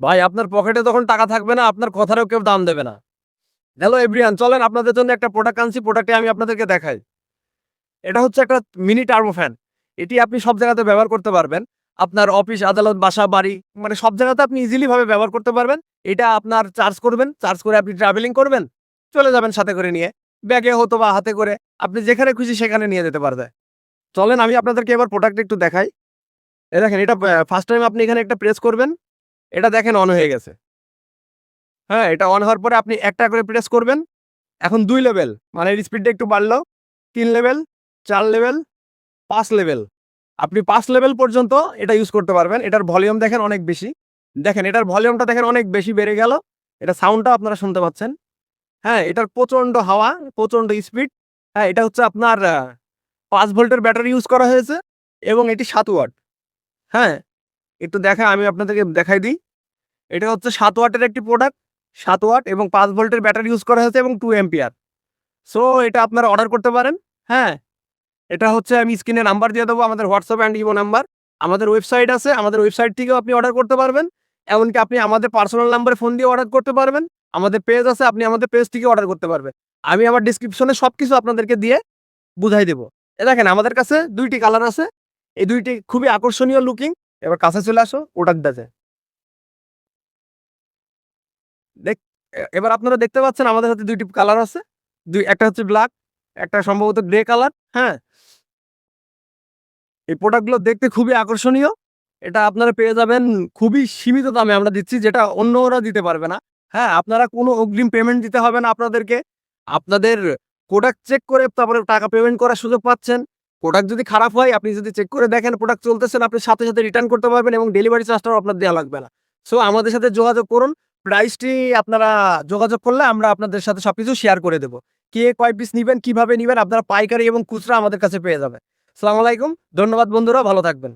ভাই আপনার পকেটে তখন টাকা থাকবে না, আপনার কথারও কেউ দাম দেবে না। হ্যালো এভরিওয়ান, চলেন আপনাদের জন্য একটা প্রোডাক্ট আনছি, প্রোডাক্টটি আমি আপনাদেরকে দেখাই। এটা হচ্ছে একটা মিনি টার্বো ফ্যান। এটি আপনি সব জায়গাতে ব্যবহার করতে পারবেন। আপনার অফিস, আদালত, বাসা, বাড়ি মানে সব জায়গাতে আপনি ইজিলি ভাবে ব্যবহার করতে পারবেন। এটা আপনার চার্জ করবেন, চার্জ করে আপনি ট্রাভেলিং করবেন, চলে যাবেন সাথে করে নিয়ে। ব্যাগে হতো বা হাতে করে আপনি যেখানে খুশি সেখানে নিয়ে যেতে পারবে। চলেন আমি আপনাদেরকে এবার প্রোডাক্ট একটু দেখাই। দেখেন এটা ফার্স্ট টাইম আপনি এখানে একটা প্রেস করবেন। এটা দেখেন অন হয়ে গেছে। হ্যাঁ, এটা অন হওয়ার পরে আপনি একটা করে প্রেস করবেন। এখন ২ লেভেল মানে এর স্পিডটা একটু বাড়লো। ৩ লেভেল, ৪ লেভেল, ৫ লেভেল। আপনি ৫ লেভেল পর্যন্ত এটা ইউজ করতে পারবেন। এটার ভলিউম দেখেন অনেক বেশি। দেখেন এটার ভলিউমটা দেখেন অনেক বেশি বেড়ে গেল। এটা সাউন্ডটাও আপনারা শুনতে পাচ্ছেন। হ্যাঁ, এটার প্রচন্ড হাওয়া, প্রচন্ড স্পিড। হ্যাঁ, এটা হচ্ছে আপনার ৫ ভোল্টের ব্যাটারি ইউজ করা হয়েছে এবং এটি ৭ ওয়াট। হ্যাঁ, একটু আমি আপনাদেরকে দেখাই দিই। এটা হচ্ছে ৭ ওয়াটের একটি প্রোডাক্ট। ৭ ওয়াট এবং ৫ ভোল্টের ব্যাটারি ইউজ করা হয়েছে এবং 2 অ্যাম্পিয়ার। সো এটা আপনারা অর্ডার করতে পারেন। হ্যাঁ, এটা হচ্ছে আমি স্ক্রিনে নাম্বার দিয়ে দেবো, আমাদের হোয়াটসঅ্যাপ অ্যান্ড ইমো নাম্বার। আমাদের ওয়েবসাইট আছে, আমাদের ওয়েবসাইট থেকেও আপনি অর্ডার করতে পারবেন। এমনকি আপনি আমাদের পার্সোনাল নাম্বারে ফোন দিয়ে অর্ডার করতে পারবেন। আমাদের পেজ আছে, আপনি আমাদের পেজ থেকে অর্ডার করতে পারবেন। আমি আমার ডেসক্রিপশনে সবকিছু আপনাদেরকে দিয়ে বুঝাই দেব। দেখেন আমাদের কাছে ২ টি কালার আছে। এই ২ টি খুবই আকর্ষণীয় লুকিং। এবার কাছে চলে আসো, প্রোডাক্ট দেখে। দেখ এবার আপনারা দেখতে পাচ্ছেন আমাদের হাতে ২ টি কালার আছে। একটা হচ্ছে ব্ল্যাক, একটা সম্ভবত গ্রে কালার। হ্যাঁ? এই প্রোডাক্টগুলো দেখতে খুবই আকর্ষণীয়। এটা আপনারা পেয়ে যাবেন খুবই সীমিত দামে আমরা দিচ্ছি, যেটা অন্যরা দিতে পারবে না। হ্যাঁ, আপনারা কোনো অগ্রিম পেমেন্ট দিতে হবে না আপনাদেরকে। আপনাদের প্রোডাক্ট চেক করে তারপরে টাকা পেমেন্ট করার সুযোগ পাচ্ছেন। প্রোডাক্ট যদি খারাপ হয়, আপনি যদি চেক করে দেখেন প্রোডাক্ট চলতেছে না, আপনি সাথে, সাথে রিটার্ন করতে পারবেন এবং ডেলিভারি চার্জটাও আপনার দেয়া লাগবে না। সো আমাদের সাথে যোগাযোগ করুন। প্রাইসটি আপনারা যোগাযোগ করলে আমরা আপনাদের সাথে সবকিছু শেয়ার করে দেব। কে কয় পিস নিবেন, কিভাবে নিবেন আপনারা পাইকারি এবং খুচরা আমাদের কাছে পেয়ে যাবেন। আসসালামু আলাইকুম। ধন্যবাদ বন্ধুরা, ভালো থাকবেন।